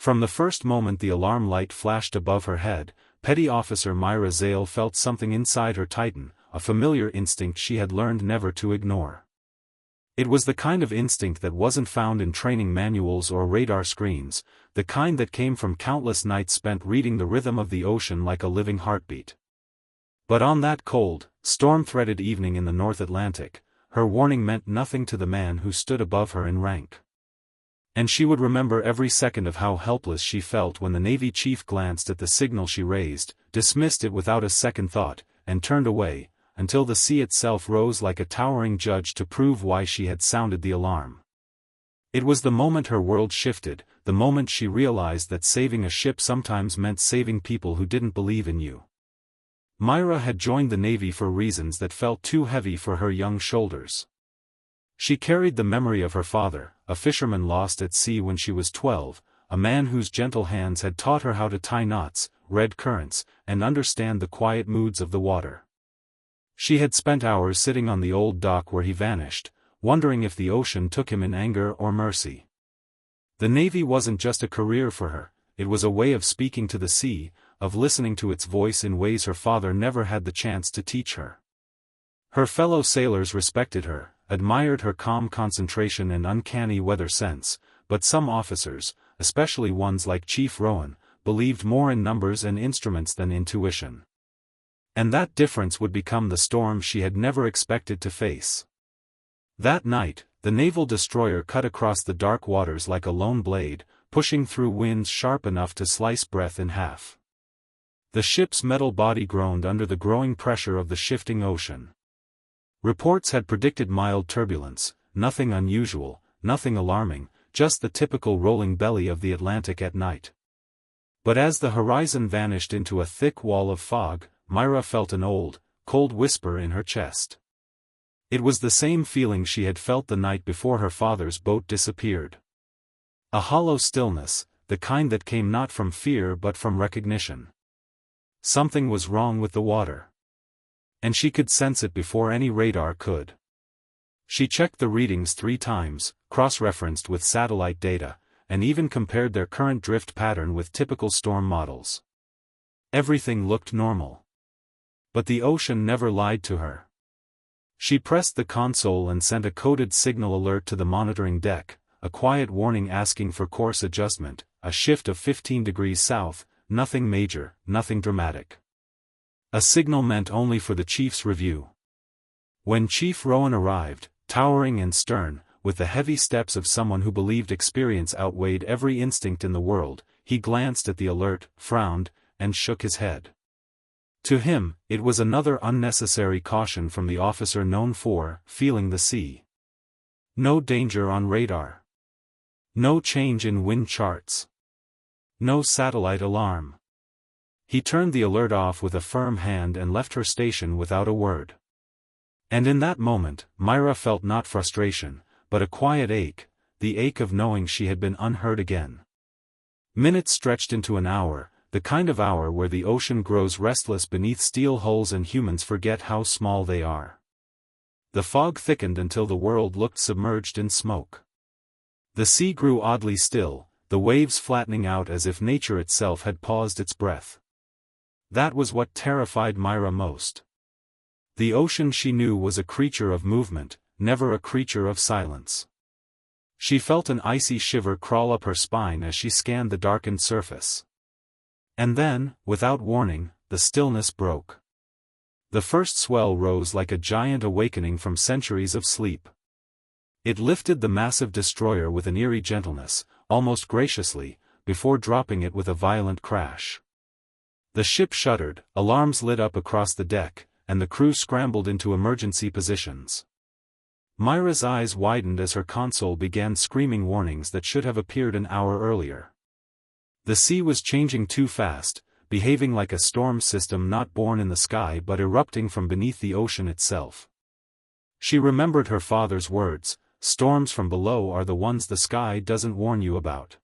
From the first moment the alarm light flashed above her head, Petty Officer Myra Zale felt something inside her tighten, a familiar instinct she had learned never to ignore. It was the kind of instinct that wasn't found in training manuals or radar screens, the kind that came from countless nights spent reading the rhythm of the ocean like a living heartbeat. But on that cold, storm-threatened evening in the North Atlantic, her warning meant nothing to the man who stood above her in rank. And she would remember every second of how helpless she felt when the Navy chief glanced at the signal she raised, dismissed it without a second thought, and turned away, until the sea itself rose like a towering judge to prove why she had sounded the alarm. It was the moment her world shifted, the moment she realized that saving a ship sometimes meant saving people who didn't believe in you. Myra had joined the Navy for reasons that felt too heavy for her young shoulders. She carried the memory of her father, a fisherman lost at sea when she was 12, a man whose gentle hands had taught her how to tie knots, read currents, and understand the quiet moods of the water. She had spent hours sitting on the old dock where he vanished, wondering if the ocean took him in anger or mercy. The Navy wasn't just a career for her, it was a way of speaking to the sea, of listening to its voice in ways her father never had the chance to teach her. Her fellow sailors respected her, admired her calm concentration and uncanny weather sense, but some officers, especially ones like Chief Rowan, believed more in numbers and instruments than intuition. And that difference would become the storm she had never expected to face. That night, the naval destroyer cut across the dark waters like a lone blade, pushing through winds sharp enough to slice breath in half. The ship's metal body groaned under the growing pressure of the shifting ocean. Reports had predicted mild turbulence, nothing unusual, nothing alarming, just the typical rolling belly of the Atlantic at night. But as the horizon vanished into a thick wall of fog, Myra felt an old, cold whisper in her chest. It was the same feeling she had felt the night before her father's boat disappeared. A hollow stillness, the kind that came not from fear but from recognition. Something was wrong with the water. And she could sense it before any radar could. She checked the readings 3 times, cross-referenced with satellite data, and even compared their current drift pattern with typical storm models. Everything looked normal. But the ocean never lied to her. She pressed the console and sent a coded signal alert to the monitoring deck, a quiet warning asking for course adjustment, a shift of 15 degrees south, nothing major, nothing dramatic. A signal meant only for the chief's review. When Chief Rowan arrived, towering and stern, with the heavy steps of someone who believed experience outweighed every instinct in the world, he glanced at the alert, frowned, and shook his head. To him, it was another unnecessary caution from the officer known for feeling the sea. No danger on radar. No change in wind charts. No satellite alarm. He turned the alert off with a firm hand and left her station without a word. And in that moment, Myra felt not frustration, but a quiet ache, the ache of knowing she had been unheard again. Minutes stretched into an hour, the kind of hour where the ocean grows restless beneath steel hulls and humans forget how small they are. The fog thickened until the world looked submerged in smoke. The sea grew oddly still, the waves flattening out as if nature itself had paused its breath. That was what terrified Myra most. The ocean she knew was a creature of movement, never a creature of silence. She felt an icy shiver crawl up her spine as she scanned the darkened surface. And then, without warning, the stillness broke. The first swell rose like a giant awakening from centuries of sleep. It lifted the massive destroyer with an eerie gentleness, almost graciously, before dropping it with a violent crash. The ship shuddered, alarms lit up across the deck, and the crew scrambled into emergency positions. Myra's eyes widened as her console began screaming warnings that should have appeared an hour earlier. The sea was changing too fast, behaving like a storm system not born in the sky but erupting from beneath the ocean itself. She remembered her father's words, "Storms from below are the ones the sky doesn't warn you about."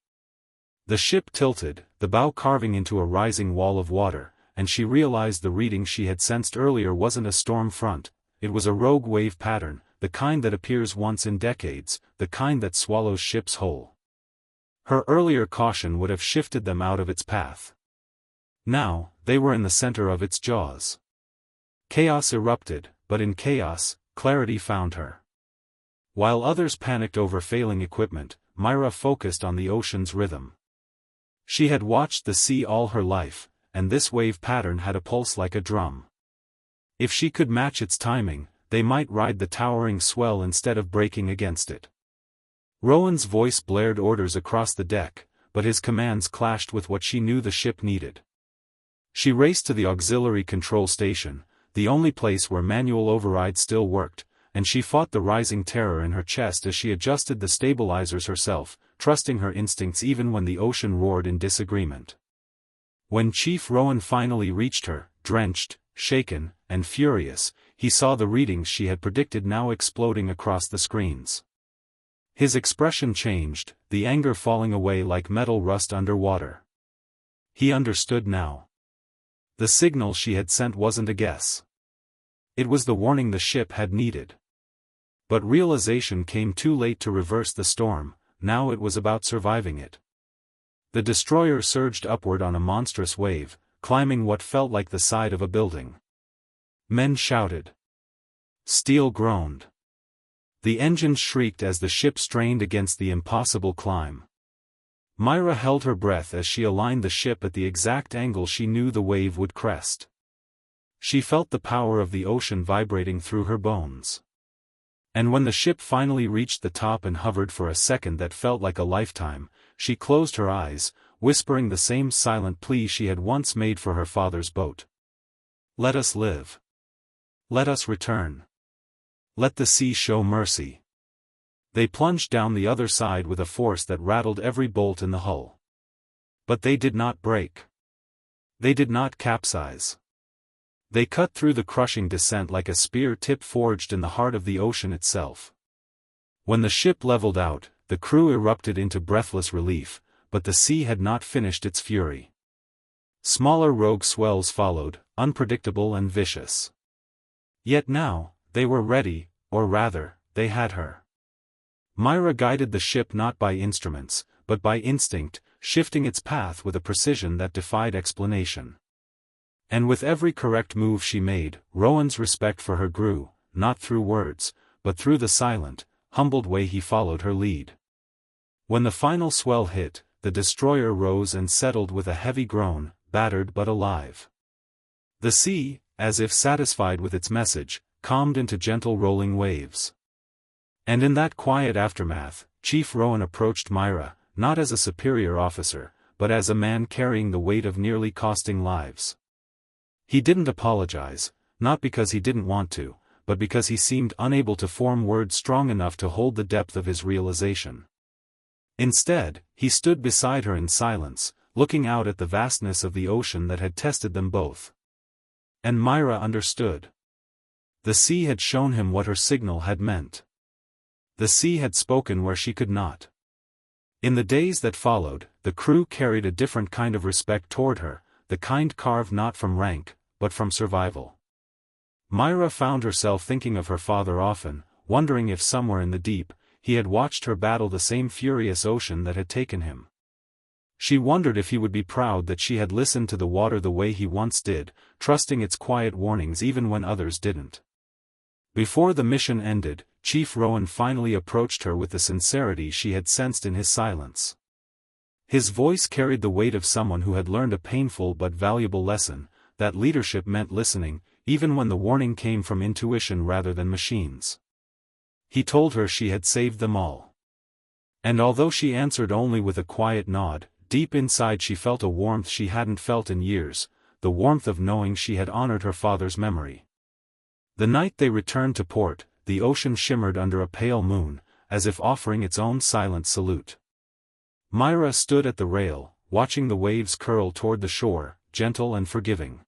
The ship tilted, the bow carving into a rising wall of water, and she realized the reading she had sensed earlier wasn't a storm front, it was a rogue wave pattern, the kind that appears once in decades, the kind that swallows ships whole. Her earlier caution would have shifted them out of its path. Now, they were in the center of its jaws. Chaos erupted, but in chaos, clarity found her. While others panicked over failing equipment, Myra focused on the ocean's rhythm. She had watched the sea all her life, and this wave pattern had a pulse like a drum. If she could match its timing, they might ride the towering swell instead of breaking against it. Rowan's voice blared orders across the deck, but his commands clashed with what she knew the ship needed. She raced to the auxiliary control station, the only place where manual override still worked, and she fought the rising terror in her chest as she adjusted the stabilizers herself, trusting her instincts even when the ocean roared in disagreement. When Chief Rowan finally reached her, drenched, shaken, and furious, he saw the readings she had predicted now exploding across the screens. His expression changed, the anger falling away like metal rust underwater. He understood now. The signal she had sent wasn't a guess. It was the warning the ship had needed. But realization came too late to reverse the storm. Now it was about surviving it. The destroyer surged upward on a monstrous wave, climbing what felt like the side of a building. Men shouted. Steel groaned. The engines shrieked as the ship strained against the impossible climb. Myra held her breath as she aligned the ship at the exact angle she knew the wave would crest. She felt the power of the ocean vibrating through her bones. And when the ship finally reached the top and hovered for a second that felt like a lifetime, she closed her eyes, whispering the same silent plea she had once made for her father's boat. Let us live. Let us return. Let the sea show mercy. They plunged down the other side with a force that rattled every bolt in the hull. But they did not break. They did not capsize. They cut through the crushing descent like a spear tip forged in the heart of the ocean itself. When the ship leveled out, the crew erupted into breathless relief, but the sea had not finished its fury. Smaller rogue swells followed, unpredictable and vicious. Yet now, they were ready, or rather, they had her. Myra guided the ship not by instruments, but by instinct, shifting its path with a precision that defied explanation. And with every correct move she made, Rowan's respect for her grew, not through words, but through the silent, humbled way he followed her lead. When the final swell hit, the destroyer rose and settled with a heavy groan, battered but alive. The sea, as if satisfied with its message, calmed into gentle rolling waves. And in that quiet aftermath, Chief Rowan approached Myra, not as a superior officer, but as a man carrying the weight of nearly costing lives. He didn't apologize, not because he didn't want to, but because he seemed unable to form words strong enough to hold the depth of his realization. Instead, he stood beside her in silence, looking out at the vastness of the ocean that had tested them both. And Myra understood. The sea had shown him what her signal had meant. The sea had spoken where she could not. In the days that followed, the crew carried a different kind of respect toward her, the kind carved not from rank, but from survival. Myra found herself thinking of her father often, wondering if somewhere in the deep, he had watched her battle the same furious ocean that had taken him. She wondered if he would be proud that she had listened to the water the way he once did, trusting its quiet warnings even when others didn't. Before the mission ended, Chief Rowan finally approached her with the sincerity she had sensed in his silence. His voice carried the weight of someone who had learned a painful but valuable lesson, that leadership meant listening, even when the warning came from intuition rather than machines. He told her she had saved them all. And although she answered only with a quiet nod, deep inside she felt a warmth she hadn't felt in years, the warmth of knowing she had honored her father's memory. The night they returned to port, the ocean shimmered under a pale moon, as if offering its own silent salute. Myra stood at the rail, watching the waves curl toward the shore, gentle and forgiving.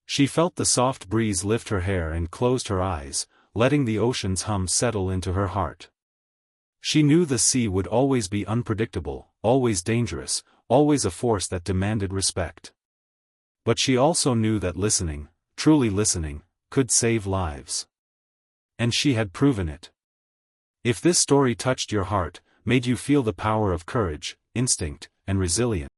She felt the soft breeze lift her hair and closed her eyes, letting the ocean's hum settle into her heart. She knew the sea would always be unpredictable, always dangerous, always a force that demanded respect. But she also knew that listening, truly listening, could save lives. And she had proven it. If this story touched your heart, made you feel the power of courage, instinct, and resilience.